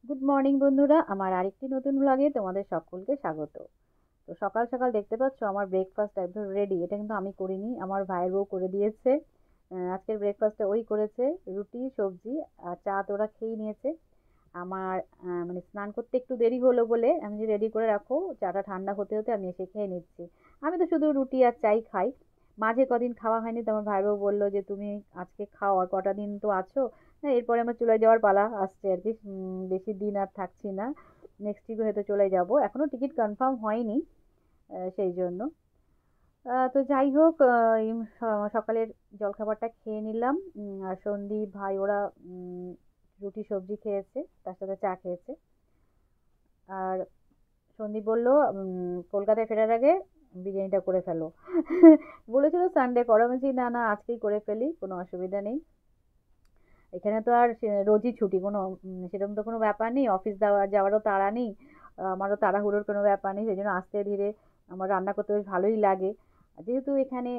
Good morning বন্ধুরা, আমার আরেকটি নতুন ব্লগে তোমাদের সকলকে স্বাগত। তো সকাল সকাল দেখতে পাচ্ছ আমার ব্রেকফাস্ট একদম রেডি। এটা কিন্তু আমি করিনি, আমার ভাইয়ের বউ করে দিয়েছে। আজকের ব্রেকফাস্টে ওই করেছে, রুটি সবজি আর চা তো ওরা খেয়ে নিয়েছে। আমার মানে স্নান করতে একটু দেরি হলো বলে আমি যে রেডি করে রাখো, চাটা ঠান্ডা হতে হতে আমি এসে খেয়ে নিচ্ছি। আমি তো শুধু রুটি আর চাই খাই, মাঝে কদিন খাওয়া হয়নি, তো আমার ভাইবউ বললো যে তুমি আজকে খাও, আর কটা দিন তো আছো। হ্যাঁ, এরপরে আমার চলে যাওয়ার পালা আসছে আর কি। বেশি দিন আর থাকছি না, নেক্সট উইকে হয়তো চলে যাব, এখনো টিকিট কনফার্ম হয়নি। সেই জন্য তো যাই হোক, এই সকালের জলখাবারটা খেয়ে নিলাম। আর সন্দীপ ভাই ওরা উম, রুটি সবজি খেয়েছে, তার সাথে চা খেয়েছে। আর সন্দীপ বলল কলকাতায় ফেরার আগে বিরিয়ানিটা করে ফেলো। বলেছিল সানডে করো, আমি বলছি না না আজকেই করে ফেলি, কোনো অসুবিধা নেই। এখানে তো আর রোজই ছুটি, কোনো সেরকম তো কোনো ব্যাপার নেই, অফিস যাওয়ারও তাড়া নেই। আমারও তাড়াহুড়োর কোনো ব্যাপার নেই, সেই জন্য আস্তে ধীরে আমার রান্না করতে বেশ ভালোই লাগে। আর যেহেতু এখানে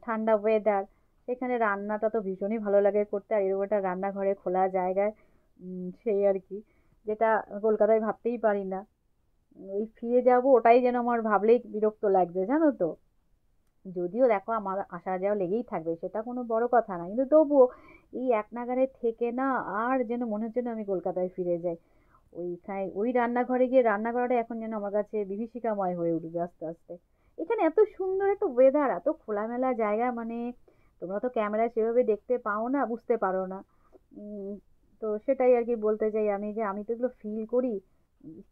ঠান্ডা ওয়েদার, সেখানে রান্নাটা তো ভীষণই ভালো লাগে করতে। আর এরকম একটা রান্নাঘরে খোলা জায়গায়, সেই আর কি, যেটা কলকাতায় ভাবতেই পারি না। ওই ফিরে যাব, ওটাই যেন আমার ভাবলেই বিরক্ত লাগছে, জানো তো। যদিও দেখো আমার আসা যাওয়া লেগেই থাকবে, সেটা কোনো বড় কথা না, কিন্তু তবুও এই এক নাগাড়ে থেকে না, আর যেন মনে হচ্ছে না আমি কলকাতায় ফিরে যাই। ওইখানে ওই রান্নাঘরে গিয়ে রান্না করাটা এখন যেন আমার কাছে বিভীষিকাময় হয়ে উঠবে আস্তে আস্তে। এখানে এত সুন্দর একটা ওয়েদার, এত খোলামেলা জায়গা, মানে তোমরা তো ক্যামেরায় সেভাবে দেখতে পাও না, বুঝতে পারো না। উম, তো সেটাই আর কি বলতে চাই আমি, যে আমি তো এগুলো ফিল করি।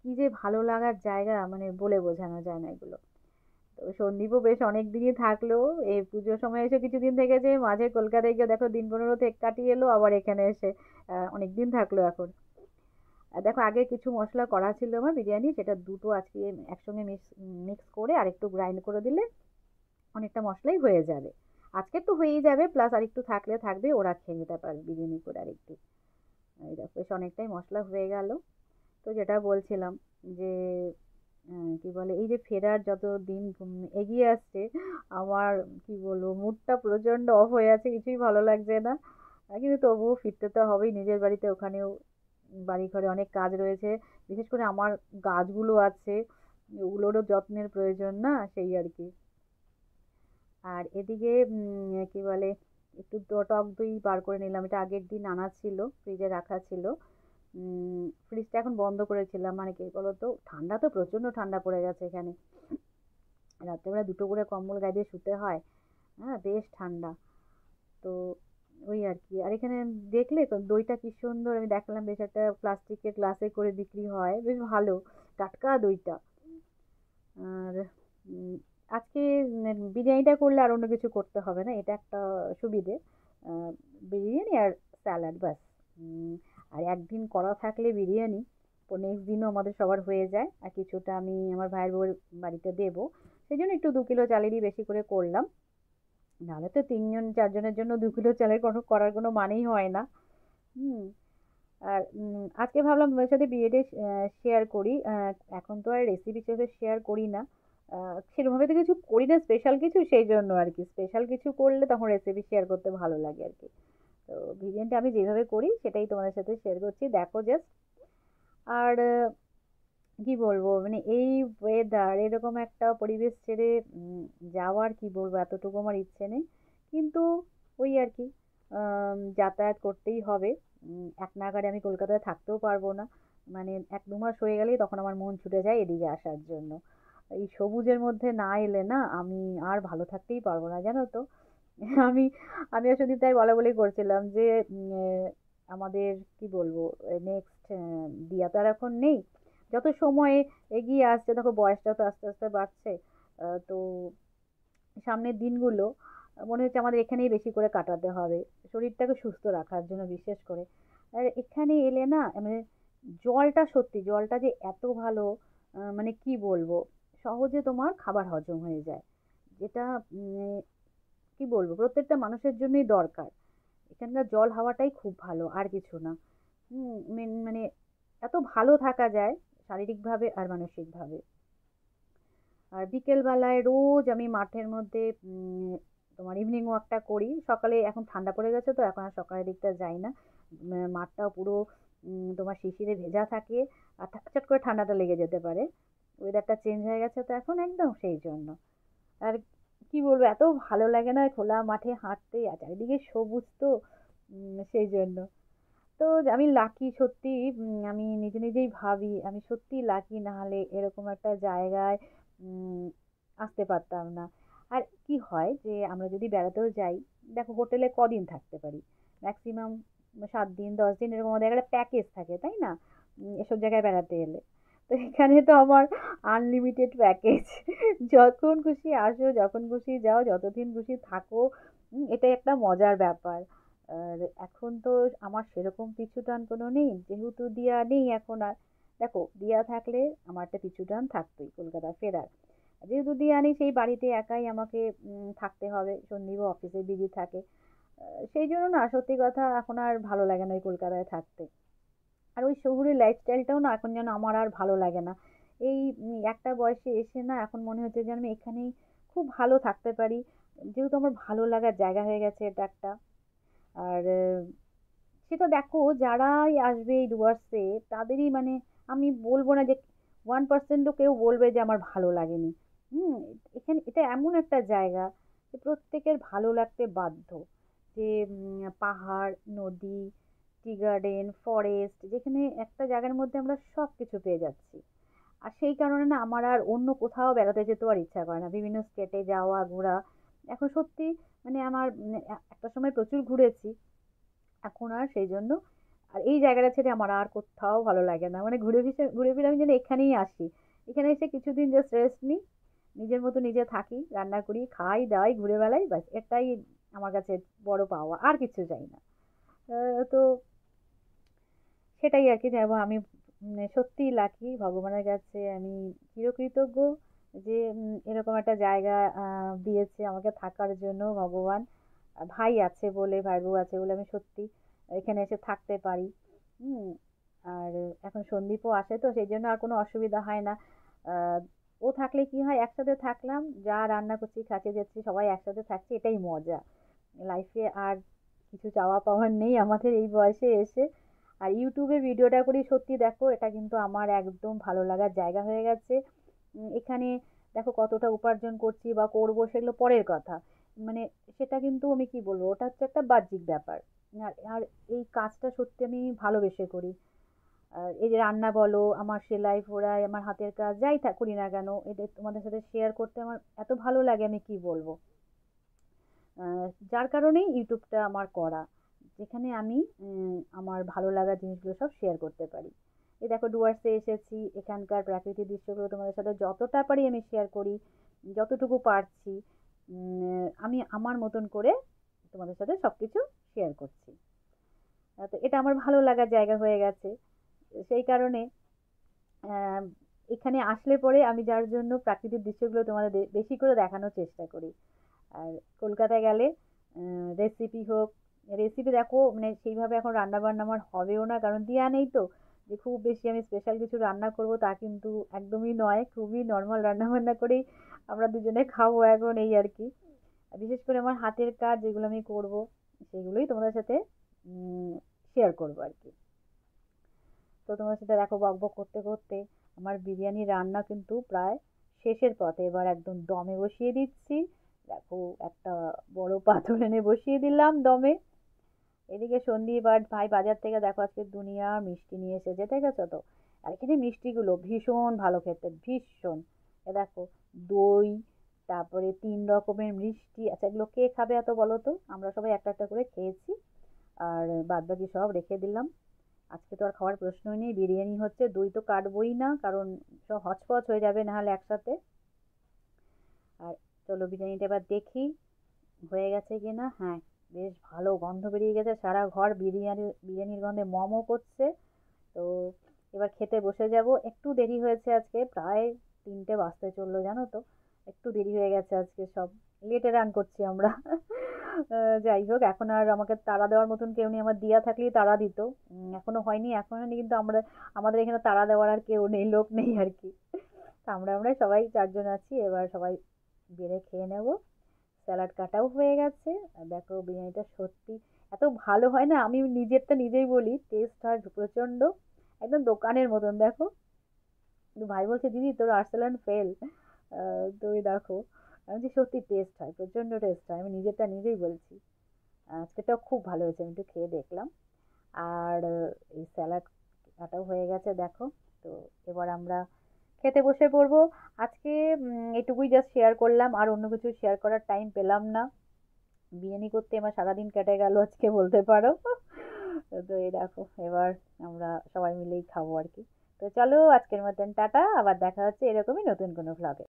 কি যে ভালো লাগার জায়গা, মানে বলে বোঝানো যায় না এগুলো। তো সন্দীপও বেশ অনেক দিনই থাকলো, এই পুজোর সময় এসে কিছুদিন থেকেছে, মাঝে কলকাতায় গিয়ে দেখো দিন 15 থেকে কাটিয়ে এলো, আবার এখানে এসে অনেক দিন থাকলো এখন। আর দেখো আগে কিছু মশলা করা ছিল আমার বিরিয়ানি, সেটা দুটো আজকে একসঙ্গে মিক্স করে আর একটু গ্রাইন্ড করে দিলে অনেকটা মশলাই হয়ে যাবে। আজকে তো হয়েই যাবে, প্লাস আর একটু থাকলে থাকবে, ওরা খেয়ে নিতে পারবে বিরিয়ানি করে আর একটু। এই দেখো বেশ অনেকটাই মশলা হয়ে গেল। তো যেটা বলছিলাম যে কি বলে, এই যে ফেরার যত দিন এগিয়ে আসছে, আমার কি বলবো, মুডটা প্রচন্ড অফ হয়ে আছে, কিছুই ভালো লাগছে না। কিন্তু তবুও ফিরতে তো হবেই নিজের বাড়িতে, ওখানেও বাড়ি ঘরে অনেক কাজ রয়েছে। বিশেষ করে আমার গাছগুলো আছে, ওগুলোরও যত্নের প্রয়োজন না, সেই আর কি। আর এদিকে কি বলে, একটু টক দই বার করে নিলাম, এটা আগের দিন আনা ছিল, ফ্রিজে রাখা ছিল। ফ্রিজটা এখন বন্ধ করেছিলাম, মানে কি বলতো, ঠান্ডা তো প্রচণ্ড ঠান্ডা পড়ে গেছে এখানে। রাত্রেবেলা দুটো করে কম্বল গায়ে দিয়ে শুতে হয়। হ্যাঁ, বেশ ঠান্ডা। তো ওই আর কি। আর এখানে দেখলে তো দইটা কি সুন্দর, আমি দেখলাম বেশ একটা প্লাস্টিকের গ্লাসে করে বিক্রি হয়, বেশ ভালো টাটকা দইটা। আর উম, আজকে বিরিয়ানিটা করলে আর অন্য কিছু করতে হবে না, এটা একটা সুবিধে। আহ, বিরিয়ানি আর স্যালাড ব্যাস। উম, আর একদিন করা থাকলে বিরিয়ানি, তো নেক্সট দিনও আমাদের সবার হয়ে যায়। আর কিছুটা আমি আমার ভাইয়ের বউয়ের বাড়িতে দেবো, সেই জন্য একটু 2 কিলো চালেরই বেশি করে করলাম। নাহলে তো 3 জন 4 জনের জন্য 2 কিলো চালের কোনো করার কোনো মানেই হয় না। হুম। আর আজকে ভাবলাম তোমার সাথে বিয়েতে শেয়ার করি। এখন তো আর রেসিপি হিসেবে শেয়ার করি না, সেরকমভাবে তো কিছু করি না স্পেশাল কিছু, সেই জন্য আর কি। স্পেশাল কিছু করলে তখন রেসিপি শেয়ার করতে ভালো লাগে আর কি। তো বিরিয়ানিটা আমি যেভাবে করি সেটাই তোমাদের সাথে শেয়ার করছি, দেখো জাস্ট। আর কি বলবো, মানে এই ওয়েদার, এরকম একটা পরিবেশ ছেড়ে যাওয়ার, কি বলবো, এতটুকু আমার ইচ্ছে নেই। কিন্তু ওই আর কি, যাতায়াত করতেই হবে। এক নাগাড়ে আমি কলকাতায় থাকতেও পারবো না। মানে 1-2 মাস হয়ে গেলেই তখন আমার মন ছুটে যায় এদিকে আসার জন্য। এই সবুজের মধ্যে না এলে না আমি আর ভালো থাকতেই পারবো না, জানো তো। আমি আমি আসলে তাই বলা বলি করছিলাম যে আমাদের কি বলবো, নেক্সট দিয়া তো আর এখন নেই। যত সময় এগিয়ে আসছে, দেখো বয়সটা তো আস্তে আস্তে বাড়ছে। তো সামনের দিনগুলো মনে হচ্ছে আমাদের এখানেই বেশি করে কাটাতে হবে, শরীরটাকে সুস্থ রাখার জন্য বিশেষ করে। আর এখানে এলে না, মানে জলটা, সত্যি জলটা যে এত ভালো, মানে কি বলবো, সহজে তোমার খাবার হজম হয়ে যায়, যেটা কি বলবো, প্রত্যেকটা মানুষের জন্যই দরকার। এখানকার জল হাওয়াটাই খুব ভালো, আর কিছু না। মানে এত ভালো থাকা যায় শারীরিকভাবে আর মানসিকভাবে। আর বিকেল বেলায় রোজ আমি মাঠের মধ্যে তোমার ইভিনিং ওয়াকটা করি। সকালে এখন ঠান্ডা পড়ে গেছে, তো এখন আর সকালের দিকটা যাই না। মাঠটা পুরো তোমার শিশিরে ভেজা থাকে, আর চট করে ঠান্ডাটা লেগে যেতে পারে। ওয়েদারটা চেঞ্জ হয়ে গেছে তো এখন একদম, সেই জন্য। আর কি বলবো, এত ভালো লাগে না খোলা মাঠে হাঁটতে, আর চারিদিকে সবুজ তো, সেই জন্য। তো আমি লাকি সত্যি, আমি নিজে নিজেই ভাবি আমি সত্যি লাকি, না হলে এরকম একটা জায়গায় উম, আসতে পারতাম না। আর কি হয় যে আমরা যদি বেড়াতেও যাই, দেখো হোটেলে কদিন থাকতে পারি, ম্যাক্সিমাম 7 দিন 10 দিন, এরকম আমাদের একটা প্যাকেজ থাকে তাই না, এসব জায়গায় বেড়াতে এলে। তো এখানে তো আমার আনলিমিটেড প্যাকেজ, যখন খুশি আসো, যখন খুশি যাও, যতদিন খুশি থাকো। এটাই একটা মজার ব্যাপার। আর এখন তো আমার সেরকম পিছুটান কোনো নেই, যেহেতু দিয়া নেই এখন আর। দেখো দিয়া থাকলে আমার একটা পিছুটান থাকতোই কলকাতা ফেরার, যেহেতু দিয়া নেই সেই বাড়িতে একাই আমাকে থাকতে হবে, সন্দীপও অফিসে বিজি থাকে। সেই জন্য না সত্যি কথা এখন আর ভালো লাগে না ওই কলকাতায় থাকতে। আর ওই শহুরে লাইফস্টাইলটাও না এখন যেন আমার আর ভালো লাগে না। এই একটা বয়সে এসে না এখন মনে হচ্ছে যেন আমি এখানেই খুব ভালো থাকতে পারি, যেহেতু আমার ভালো লাগার জায়গা হয়ে গেছে এটা একটা। আর সেটা দেখো যারাই আসবে এই ডুয়ার্সে, তাদেরই মানে, আমি বলবো না যে 1%ও কেউ বলবে যে আমার ভালো লাগেনি। হুম। এখানে এটা এমন একটা জায়গা যে প্রত্যেকের ভালো লাগতে বাধ্য। যে পাহাড়, নদী, টি গার্ডেন, ফরেস্ট, যেখানে একটা জায়গার মধ্যে আমরা সব কিছু পেয়ে যাচ্ছি। আর সেই কারণে না আমার আর অন্য কোথাও বেড়াতে যেতেও আর ইচ্ছা করে না, বিভিন্ন স্টেটে যাওয়া ঘোরা। এখন সত্যি মানে আমার একটা সময় প্রচুর ঘুরেছি, এখন আর সেই জন্য আর এই জায়গাটা ছেড়ে আমার আর কোথাও ভালো লাগে না, মানে ঘুরে ফিরে আমি যেন এখানেই আসি। এখানে এসে কিছুদিন জাস্ট রেস্ট নিই, নিজের মতো নিজে থাকি, রান্না করি, খাই দাই, ঘুরে বেড়াই, ব্যাস এটাই আমার কাছে বড় পাওয়া, আর কিছু চাই না। তো সেটাই আর কি, যাবো আমি। সত্যিই লাকি, ভগবানের কাছে আমি চিরকৃতজ্ঞ যে এরকম একটা জায়গা দিয়েছে আমাকে থাকার জন্য ভগবান। ভাই আছে বলে, ভাই বউ আছে বলে আমি সত্যি এখানে এসে থাকতে পারি। হুম। আর এখন সন্দীপও আসে তো সেই জন্য আর কোনো অসুবিধা হয় না। আহ, ও থাকলে কি হয়, একসাথে থাকলাম, যা রান্না করছি খাচ্ছি যাচ্ছি সবাই একসাথে থাকছি, এটাই মজা লাইফে। আর কিছু চাওয়া পাওয়ার নেই আমাদের এই বয়সে এসে। আর ইউটিউবে ভিডিওটা করি, সত্যি দেখো এটা কিন্তু আমার একদম ভালো লাগার জায়গা হয়ে গেছে। এখানে দেখো কতটা উপার্জন করছি বা করবো সেগুলো পরের কথা, মানে সেটা কিন্তু আমি কি বলবো, ওটা হচ্ছে একটা বাহ্যিক ব্যাপার। আর আর এই কাজটা সত্যি আমি ভালোবেসে করি। আর এই যে রান্না বলো, আমার সেলাই ফোড়াই, আমার হাতের কাজ যাই করি না কেন, এটা তোমাদের সাথে শেয়ার করতে আমার এত ভালো লাগে, আমি কি বলবো। যার কারণেই ইউটিউবটা আমার করা, যেখানে আমি আমার ভালো লাগা জিনিসগুলো সব শেয়ার করতে পারি। এই দেখো ডুয়ার্সে এসেছি, এখানকার প্রাকৃতিক দৃশ্যগুলো তোমাদের সাথে যতটা পারি আমি শেয়ার করি, যতটুকু পারছি। আমি আমার মতন করে তোমাদের সাথে সবকিছু শেয়ার করছি। তো এটা আমার ভালো লাগার জায়গা হয়ে গেছে, সেই কারণে আহ, এখানে আসলে পরে আমি যার জন্য প্রাকৃতিক দৃশ্যগুলো তোমাদের বেশি করে দেখানোর চেষ্টা করি। আর কলকাতায় গেলে রেসিপি হোক, রেসিপি দেখো মানে সেইভাবে এখন রান্না বান্না আমার হবেও না, কারণ দিয়া নেই তো, যে খুব বেশি আমি স্পেশাল কিছু রান্না করব তা কিন্তু একদমই নয়, খুবই নর্মাল রান্না বান্না করেই আমরা দুজনে খাবো এখন, এই আর কি। আর বিশেষ করে আমার হাতের কাজ যেগুলো আমি করব, সেগুলোই তোমাদের সাথে শেয়ার করবো আর কি। তো তোমার সাথে দেখো বকবক করতে করতে আমার বিরিয়ানি রান্না কিন্তু প্রায় শেষের পথে, এবার একদম দমে বসিয়ে দিচ্ছি। দেখো একটা বড় পাথর এনে বসিয়ে দিলাম দমে। এদিকে সন্দীপ আর ভাই বাজার থেকে দেখো আজকে দুনিয়া মিষ্টি নিয়ে এসেছে, দেখেছো তো। আর এখানে মিষ্টিগুলো ভীষণ ভালো খেতে, ভীষণ। এ দেখো দই, তারপরে 3 রকমের মিষ্টি। আচ্ছা এগুলো কে খাবে এত বলো তো, আমরা সবাই একটা একটা করে খেয়েছি, আর বাদ বাকি সব রেখে দিলাম। আজকে তো আর খাওয়ার প্রশ্নই নেই, বিরিয়ানি হচ্ছে, দই তো কাটবোই না, কারণ সব হচপচ হয়ে যাবে নাহলে একসাথে। আর চলো বিরিয়ানিটা এবার দেখি হয়ে গেছে কিনা। হ্যাঁ, বেশ ভালো গন্ধ বেরিয়ে গেছে, সারা ঘর বিরিয়ানির গন্ধে মমও করছে। তো এবার খেতে বসে যাব, একটু দেরি হয়েছে আজকে, প্রায় 3টে বাজতে চললো জানো তো, একটু দেরি হয়ে গেছে আজকে, সব লেটে রান করছি আমরা। যাই হোক, এখন আর আমাকে তাড়া দেওয়ার মতন কেউ নেই, আমার দিয়া থাকলেই তাড়া দিত। এখনো হয়নি, এখনো হয়নি, কিন্তু আমাদের এখানে তাড়া দেওয়ার আর কেউ নেই, লোক নেই আর কি। তা আমরা সবাই 4 জন আছি, এবার সবাই বেড়ে খেয়ে নেব। স্যালাড কাটাও হয়ে গেছে। আর দেখো বিরিয়ানিটা সত্যি এত ভালো হয় না, আমি নিজেরটা নিজেই বলি, টেস্ট হয় প্রচণ্ড, একদম দোকানের মতন। দেখো, কিন্তু ভাই বলছে দিদি তোর আর্সেলান ফেল। তো এই দেখো, আমি যে সত্যি টেস্ট হয়, প্রচণ্ড টেস্ট হয়, আমি নিজেরটা নিজেই বলছি। আজকেটাও খুব ভালো হয়েছে, আমি একটু খেয়ে দেখলাম। আর এই স্যালাড কাটাও হয়ে গেছে দেখো। তো এবার আমরা খেতে বসে পড়বো। আজকে এটুকুই জাস্ট শেয়ার করলাম, আর অন্য কিছু শেয়ার করার টাইম পেলাম না। বিরিয়ানি করতে আমার সারাদিন কেটে গেল আজকে বলতে পারো। তো এই দেখো, এবার আমরা সবাই মিলেই খাবো আর কি। তো চলো, আজকের মতন টাটা, আবার দেখা হচ্ছে এরকমই নতুন কোনো ভ্লগে।